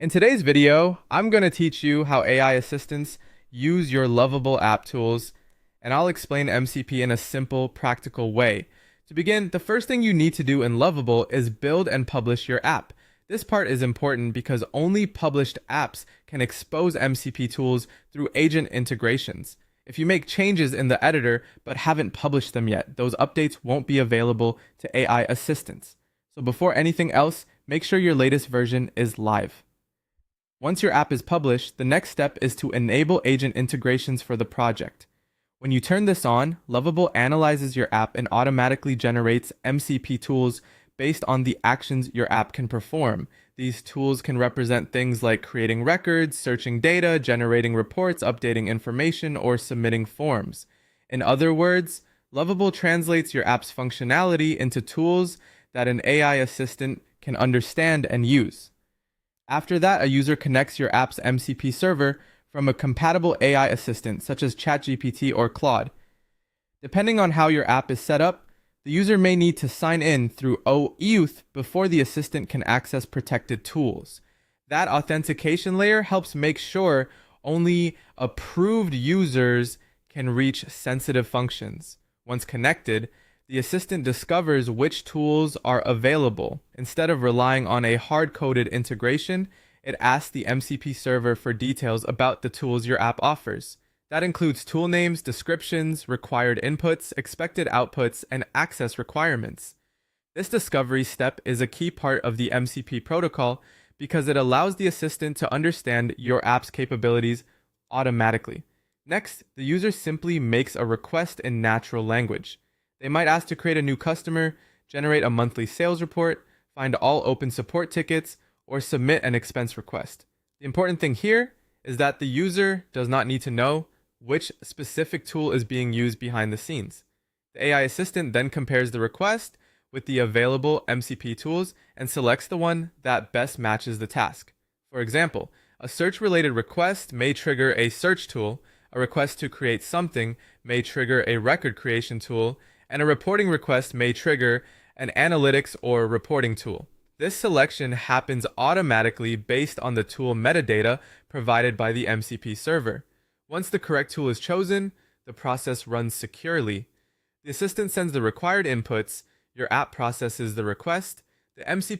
In today's video, I'm going to teach you how AI assistants use your Lovable app tools, and I'll explain MCP in a simple, practical way. To begin, the first thing you need to do in Lovable is build and publish your app. This part is important because only published apps can expose MCP tools through agent integrations. If you make changes in the editor but haven't published them yet, those updates won't be available to AI assistants. So before anything else, make sure your latest version is live. Once your app is published, the next step is to enable agent integrations for the project. When you turn this on, Lovable analyzes your app and automatically generates MCP tools based on the actions your app can perform. These tools can represent things like creating records, searching data, generating reports, updating information, or submitting forms. In other words, Lovable translates your app's functionality into tools that an AI assistant can understand and use. After that, a user connects your app's MCP server from a compatible AI assistant such as ChatGPT or Claude. Depending on how your app is set up, the user may need to sign in through OAuth before the assistant can access protected tools. That authentication layer helps make sure only approved users can reach sensitive functions. Once connected, the assistant discovers which tools are available. Instead of relying on a hard-coded integration, it asks the MCP server for details about the tools your app offers. That includes tool names, descriptions, required inputs, expected outputs, and access requirements. This discovery step is a key part of the MCP protocol because it allows the assistant to understand your app's capabilities automatically. Next, the user simply makes a request in natural language. They might ask to create a new customer, generate a monthly sales report, find all open support tickets, or submit an expense request. The important thing here is that the user does not need to know which specific tool is being used behind the scenes. The AI assistant then compares the request with the available MCP tools and selects the one that best matches the task. For example, a search-related request may trigger a search tool, a request to create something may trigger a record creation tool, and a reporting request may trigger an analytics or reporting tool. This selection happens automatically based on the tool metadata provided by the MCP server. Once the correct tool is chosen, the process runs securely. The assistant sends the required inputs, your app processes the request, the MCP